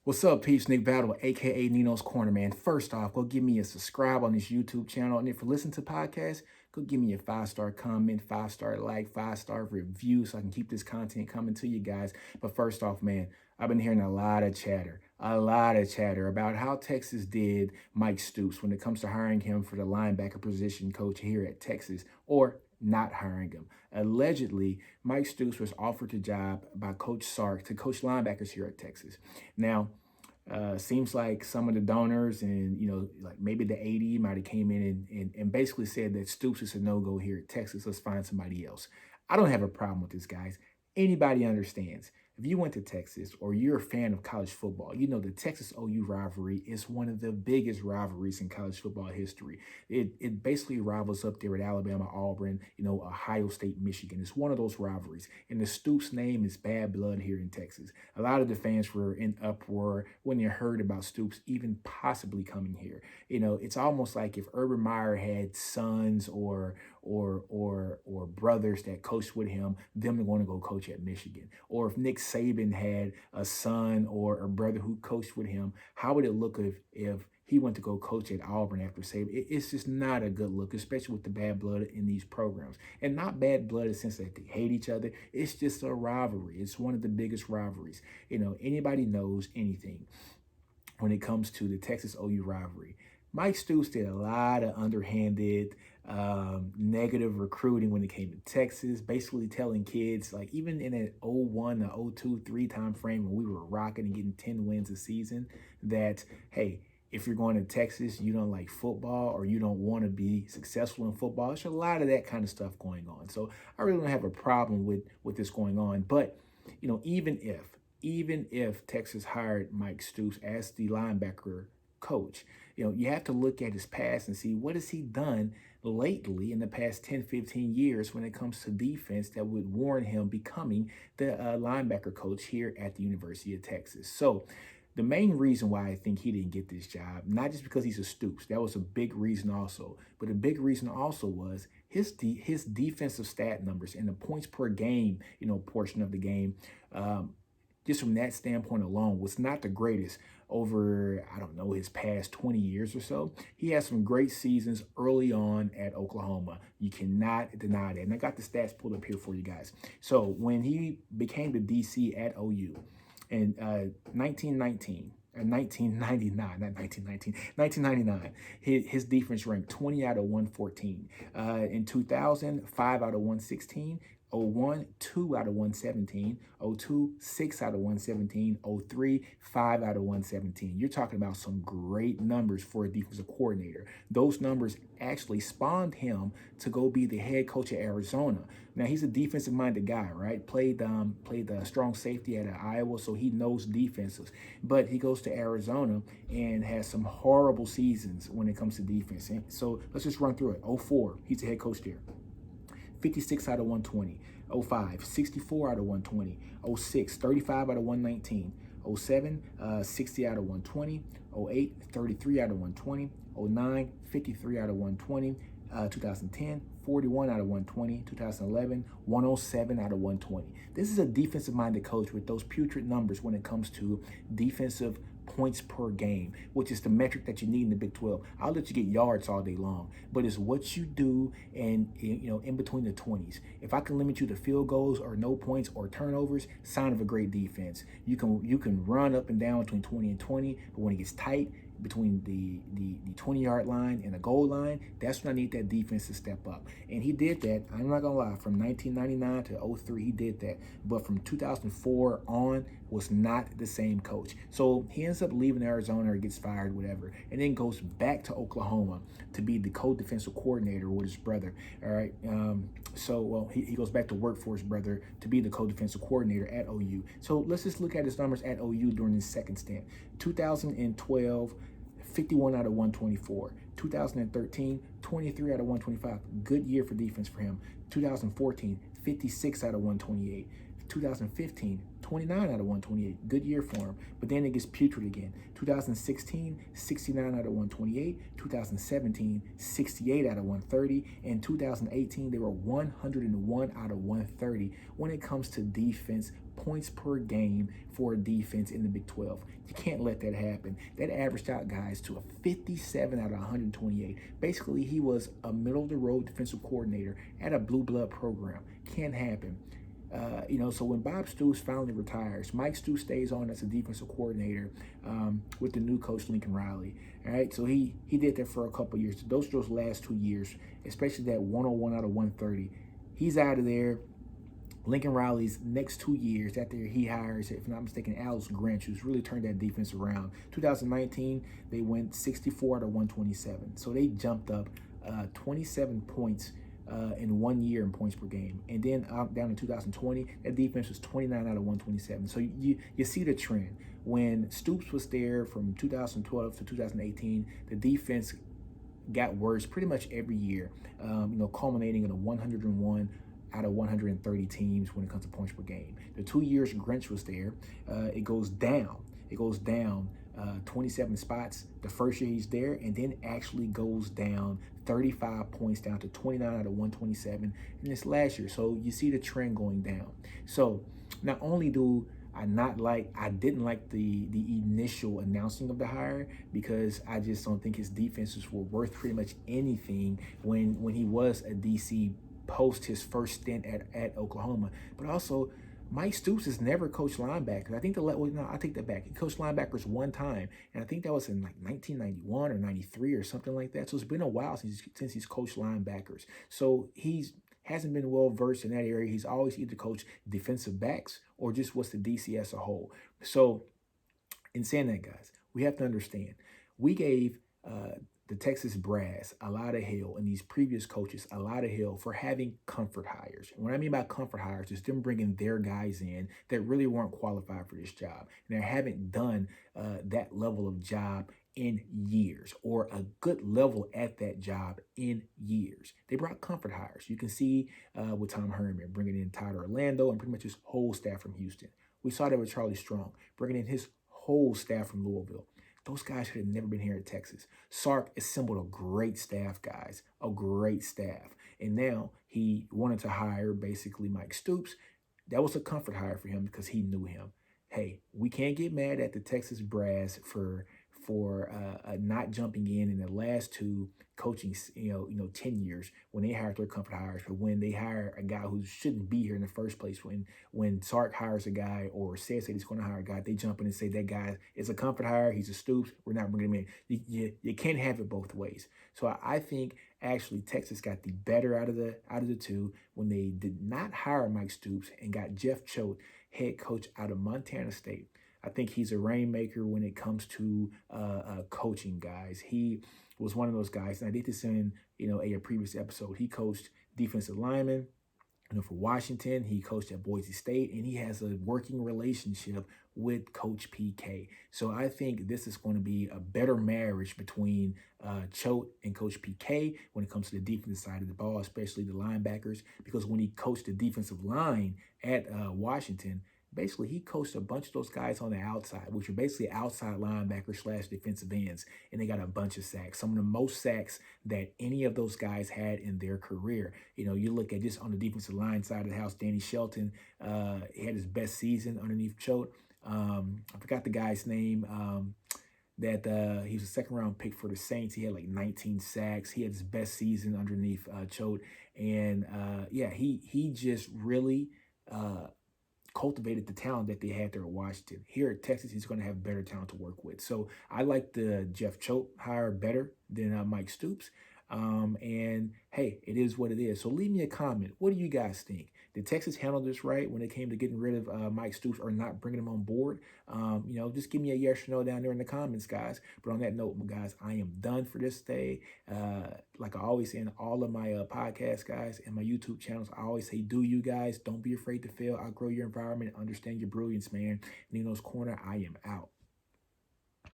What's up, peeps? Nick Battle, aka NinosCorner, man. First off, go give me a subscribe on this YouTube channel. And if you're listening to podcasts, go give me a 5-star comment, 5-star like, 5-star review so I can keep this content coming to you guys. But first off, man, I've been hearing a lot of chatter about how Texas did Mike Stoops when it comes to hiring him for the linebacker position coach here at Texas, or not hiring him. Allegedly, Mike Stoops was offered the job by Coach Sark to coach linebackers here at Texas. Now, seems like some of the donors and, like maybe the AD might have came in and basically said that Stoops is a no-go here at Texas. Let's find somebody else. I don't have a problem with this, guys. Anybody understands. If you went to Texas or you're a fan of college football, you know the Texas OU rivalry is one of the biggest rivalries in college football history. It basically rivals up there with Alabama, Auburn, Ohio State, Michigan. It's one of those rivalries. And the Stoops name is bad blood here in Texas. A lot of the fans were in uproar when they heard about Stoops even possibly coming here. It's almost like if Urban Meyer had sons or brothers that coached with him, them are going to go coach at Michigan. Or if Nick Saban had a son or a brother who coached with him, how would it look if he went to go coach at Auburn after Saban? It's just not a good look, especially with the bad blood in these programs. And not bad blood in the sense that they hate each other. It's just a rivalry. It's one of the biggest rivalries. Anybody knows anything when it comes to the Texas OU rivalry. Mike Stoops did a lot of underhanded, negative recruiting when it came to Texas, basically telling kids, like even in an 01 to 02, 3 time frame when we were rocking and getting 10 wins a season, that, hey, if you're going to Texas, you don't like football or you don't want to be successful in football. There's a lot of that kind of stuff going on. So I really don't have a problem with this going on. But, even if Texas hired Mike Stoops as the linebacker coach, you have to look at his past and see what has he done lately in the past 10, 15 years when it comes to defense that would warrant him becoming the linebacker coach here at the University of Texas. So the main reason why I think he didn't get this job, not just because he's a Stoops, that was a big reason also, but a big reason also was his defensive stat numbers and the points per game, portion of the game. Just from that standpoint alone, was not the greatest over, I don't know, his past 20 years or so. He had some great seasons early on at Oklahoma. You cannot deny that. And I got the stats pulled up here for you guys. So when he became the DC at OU in 1919, 1999, not 1919, 1999. His defense ranked 20 out of 114. In 2000, 5 out of 116. 01, 2 out of 117, 02, 6 out of 117, 03, 5 out of 117. You're talking about some great numbers for a defensive coordinator. Those numbers actually spawned him to go be the head coach at Arizona. Now, he's a defensive-minded guy, right? Played the strong safety at Iowa, so he knows defenses. But he goes to Arizona and has some horrible seasons when it comes to defense. And so let's just run through it. 04, he's the head coach there. 56 out of 120, 05, 64 out of 120, 06, 35 out of 119, 07, 60 out of 120, 08, 33 out of 120, 09, 53 out of 120, 2010, 41 out of 120, 2011, 107 out of 120. This is a defensive-minded coach with those putrid numbers when it comes to defensive points per game, which is the metric that you need in the Big 12. I'll let you get yards all day long, but it's what you do and in between the 20s. If I can limit you to field goals or no points or turnovers, sign of a great defense. You can run up and down between 20 and 20, but when it gets tight between the 20-yard line and the goal line, that's when I need that defense to step up. And he did that. I'm not gonna lie, from 1999 to 03, he did that. But from 2004 on, was not the same coach. So he ends up leaving Arizona or gets fired, whatever, and then goes back to Oklahoma to be the co-defensive coordinator with his brother. All right. He goes back to work for his brother to be the co-defensive coordinator at OU. So let's just look at his numbers at OU during his second stint. 2012, 51 out of 124. 2013, 23 out of 125. Good year for defense for him. 2014, 56 out of 128. 2015, 29 out of 128. Good year for him. But then it gets putrid again. 2016, 69 out of 128. 2017, 68 out of 130. And 2018, they were 101 out of 130 when it comes to defense points per game for a defense in the Big 12. You can't let that happen. That averaged out, guys, to a 57 out of 128. Basically, he was a middle-of-the-road defensive coordinator at a blue blood program. Can't happen. So when Bob Stoops finally retires, Mike Stoops stays on as a defensive coordinator with the new coach, Lincoln Riley. All right, so he did that for a couple of years. Those last 2 years, especially that 101 out of 130, he's out of there. Lincoln Riley's next 2 years after he hires, if I'm not mistaken, Alex Grinch, who's really turned that defense around. 2019, they went 64 out of 127. So they jumped up 27 points in 1 year in points per game. And then down in 2020, that defense was 29 out of 127. So you see the trend. When Stoops was there from 2012 to 2018, the defense got worse pretty much every year, culminating in a 101 out of 130 teams when it comes to points per game. The 2 years Grinch was there, it goes down. It goes down 27 spots the first year he's there, and then actually goes down 35 points down to 29 out of 127 in this last year. So you see the trend going down. So not only do I didn't like the initial announcing of the hire, because I just don't think his defenses were worth pretty much anything when he was a DC post his first stint at Oklahoma. But also, Mike Stoops has never coached linebackers. I take that back. He coached linebackers one time, and I think that was in like 1991 or 93 or something like that. So it's been a while since he's coached linebackers. So hasn't been well versed in that area. He's always either coached defensive backs or just what's the DC as a whole. So in saying that, guys, we have to understand, we gave the Texas brass a lot of hell, and these previous coaches a lot of hell for having comfort hires. And what I mean by comfort hires is them bringing their guys in that really weren't qualified for this job, and they haven't done that level of job in years, or a good level at that job in years. They brought comfort hires. You can see with Tom Herman bringing in Todd Orlando and pretty much his whole staff from Houston. We saw that with Charlie Strong bringing in his whole staff from Louisville. Those guys should have never been here at Texas. Sark assembled a great staff, guys, a great staff. And now he wanted to hire basically Mike Stoops. That was a comfort hire for him because he knew him. Hey, we can't get mad at the Texas brass for not jumping in the last two coaching 10 years when they hired their comfort hires, but when they hire a guy who shouldn't be here in the first place, when Sark hires a guy or says that he's going to hire a guy, they jump in and say that guy is a comfort hire, he's a Stoops, we're not bringing him in. You can't have it both ways. So I think actually Texas got the better out of the two when they did not hire Mike Stoops and got Jeff Choate, head coach out of Montana State. I think he's a rainmaker when it comes to coaching, guys. He was one of those guys, and I did this in a previous episode. He coached defensive linemen for Washington. He coached at Boise State, and he has a working relationship with Coach PK. So I think this is going to be a better marriage between Choate and Coach PK when it comes to the defensive side of the ball, especially the linebackers, because when he coached the defensive line at Washington, basically, he coached a bunch of those guys on the outside, which are basically outside linebackers / defensive ends, and they got a bunch of sacks. Some of the most sacks that any of those guys had in their career. You look at just on the defensive line side of the house, Danny Shelton, he had his best season underneath Choate. I forgot the guy's name. He was a second-round pick for the Saints. He had like 19 sacks. He had his best season underneath Choate, and he just really cultivated the talent that they had there at Washington. Here at Texas, he's going to have better talent to work with. So I like the Jeff Choate hire better than Mike Stoops. And hey, it is what it is. So leave me a comment. What do you guys think? Did Texas handle this right when it came to getting rid of Mike Stoops or not bringing him on board? Just give me a yes or no down there in the comments, guys. But on that note, guys, I am done for this day. Like I always say in all of my podcasts, guys, and my YouTube channels, I always say, do you guys. Don't be afraid to fail. Outgrow your environment. Understand your brilliance, man. Nino's Corner, I am out.